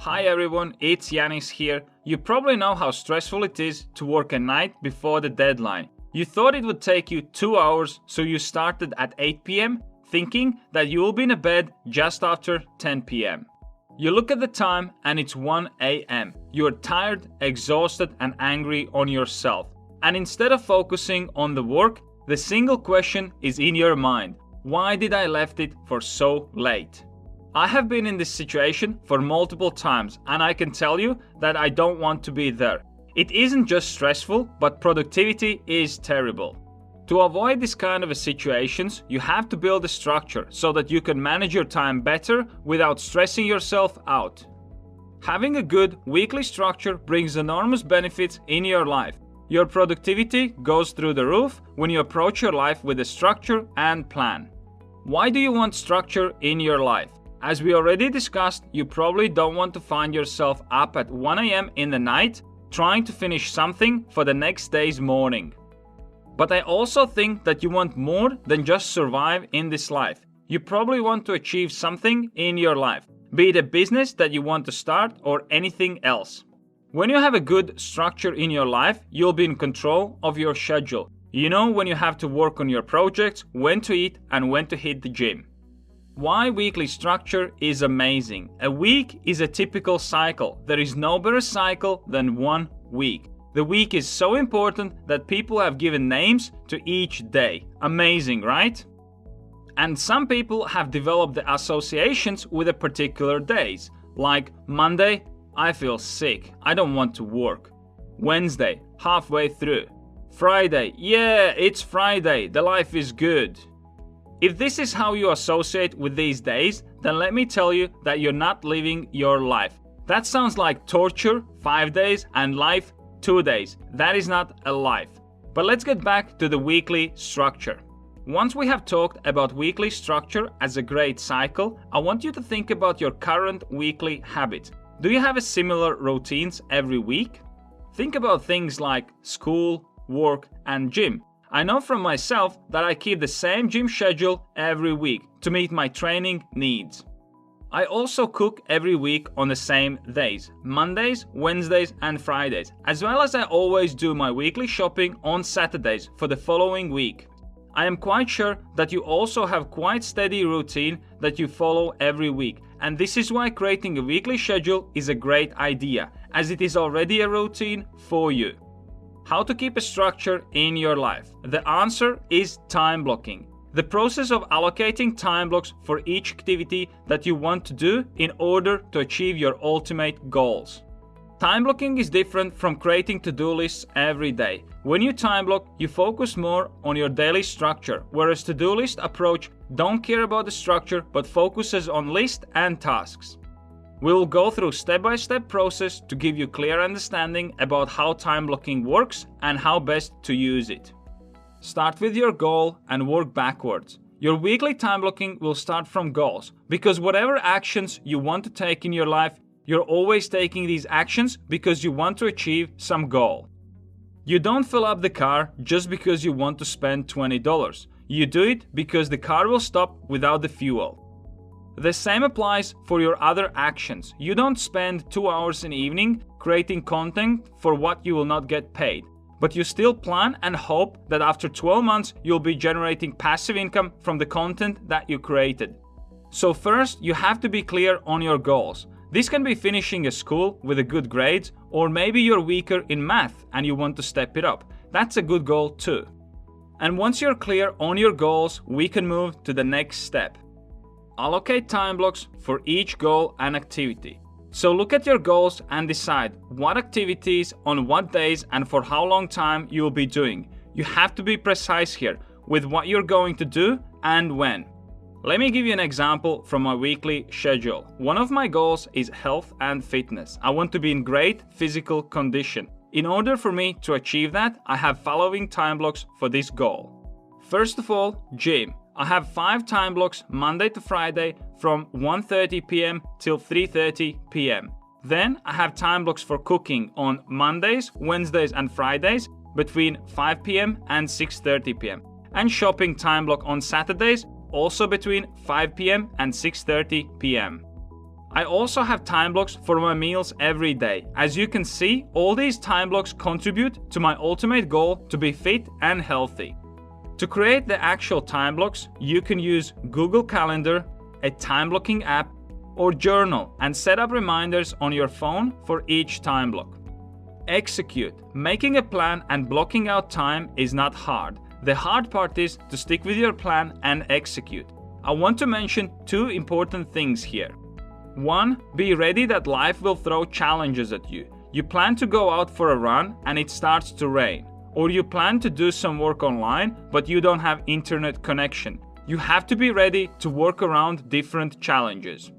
Hi everyone, it's Janis here. You probably know how stressful it is to work a night before the deadline. You thought it would take you 2 hours, so you started at 8 p.m. thinking that you will be in bed just after 10 p.m. You look at the time and it's 1 a.m. You are tired, exhausted and angry on yourself. And instead of focusing on the work, the single question is in your mind. Why did I left it for so late? I have been in this situation for multiple times and I can tell you that I don't want to be there. It isn't just stressful, but productivity is terrible. To avoid this kind of situations, you have to build a structure so that you can manage your time better without stressing yourself out. Having a good weekly structure brings enormous benefits in your life. Your productivity goes through the roof when you approach your life with a structure and plan. Why do you want structure in your life? As we already discussed, you probably don't want to find yourself up at 1 a.m. in the night trying to finish something for the next day's morning. But I also think that you want more than just survive in this life. You probably want to achieve something in your life, be it a business that you want to start or anything else. When you have a good structure in your life, you'll be in control of your schedule. You know when you have to work on your projects, when to eat and when to hit the gym. Why weekly structure is amazing. A week is a typical cycle. There is no better cycle than 1 week. The week is so important that people have given names to each day. Amazing, right? And some people have developed the associations with a particular days. Like Monday, I feel sick. I don't want to work. Wednesday, halfway through. Friday, yeah, it's Friday. The life is good. If this is how you associate with these days, then let me tell you that you're not living your life. That sounds like torture, 5 days, and life, 2 days. That is not a life. But let's get back to the weekly structure. Once we have talked about weekly structure as a great cycle, I want you to think about your current weekly habits. Do you have a similar routines every week? Think about things like school, work, and gym. I know from myself that I keep the same gym schedule every week to meet my training needs. I also cook every week on the same days, Mondays, Wednesdays and Fridays, as well as I always do my weekly shopping on Saturdays for the following week. I am quite sure that you also have quite steady routine that you follow every week, and this is why creating a weekly schedule is a great idea, as it is already a routine for you. How to keep a structure in your life? The answer is time blocking. The process of allocating time blocks for each activity that you want to do in order to achieve your ultimate goals. Time blocking is different from creating to-do lists every day. When you time block, you focus more on your daily structure, whereas to-do list approach don't care about the structure but focuses on list and tasks. We will go through step-by-step process to give you clear understanding about how time blocking works and how best to use it. Start with your goal and work backwards. Your weekly time blocking will start from goals, because whatever actions you want to take in your life, you're always taking these actions because you want to achieve some goal. You don't fill up the car just because you want to spend $20. You do it because the car will stop without the fuel. The same applies for your other actions. You don't spend 2 hours in the evening creating content for what you will not get paid. But you still plan and hope that after 12 months you'll be generating passive income from the content that you created. So first, you have to be clear on your goals. This can be finishing a school with a good grades, or maybe you're weaker in math and you want to step it up. That's a good goal too. And once you're clear on your goals, we can move to the next step. Allocate time blocks for each goal and activity. So look at your goals and decide what activities, on what days and for how long time you will be doing. You have to be precise here with what you're going to do and when. Let me give you an example from my weekly schedule. One of my goals is health and fitness. I want to be in great physical condition. In order for me to achieve that, I have following time blocks for this goal. First of all, gym. I have 5 time blocks Monday to Friday from 1:30 p.m. till 3:30 p.m. Then I have time blocks for cooking on Mondays, Wednesdays and Fridays between 5 p.m. and 6:30 p.m. And shopping time block on Saturdays also between 5 p.m. and 6:30 p.m. I also have time blocks for my meals every day. As you can see, all these time blocks contribute to my ultimate goal to be fit and healthy. To create the actual time blocks, you can use Google Calendar, a time blocking app, or journal and set up reminders on your phone for each time block. Execute. Making a plan and blocking out time is not hard. The hard part is to stick with your plan and execute. I want to mention two important things here. 1. Be ready that life will throw challenges at you. You plan to go out for a run and it starts to rain. Or you plan to do some work online but you don't have internet connection. You have to be ready to work around different challenges.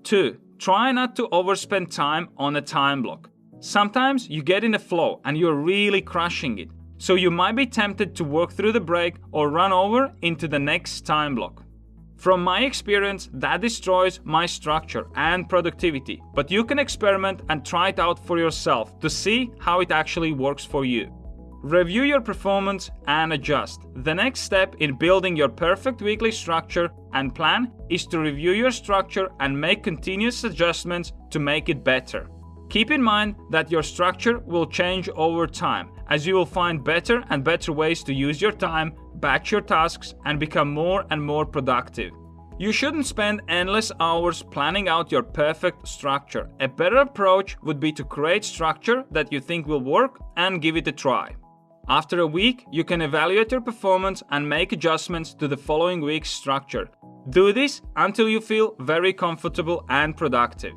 2. Try not to overspend time on a time block. Sometimes you get in a flow and you're really crushing it. So you might be tempted to work through the break or run over into the next time block. From my experience, that destroys my structure and productivity, but you can experiment and try it out for yourself to see how it actually works for you. Review your performance and adjust. The next step in building your perfect weekly structure and plan is to review your structure and make continuous adjustments to make it better. Keep in mind that your structure will change over time, as you will find better and better ways to use your time, batch your tasks, and become more and more productive. You shouldn't spend endless hours planning out your perfect structure. A better approach would be to create structure that you think will work and give it a try. After a week, you can evaluate your performance and make adjustments to the following week's structure. Do this until you feel very comfortable and productive.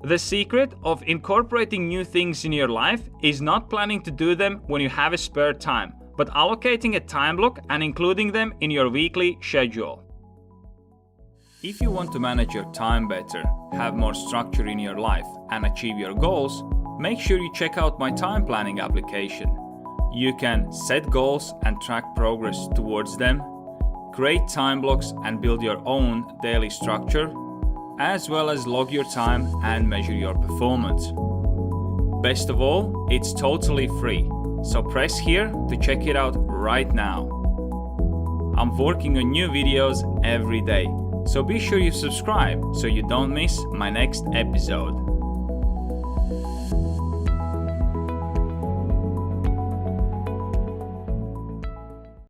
The secret of incorporating new things in your life is not planning to do them when you have a spare time, but allocating a time block and including them in your weekly schedule. If you want to manage your time better, have more structure in your life, and achieve your goals, make sure you check out my time planning application. You can set goals and track progress towards them, create time blocks and build your own daily structure, as well as log your time and measure your performance. Best of all, it's totally free, so press here to check it out right now. I'm working on new videos every day, so be sure you subscribe so you don't miss my next episode.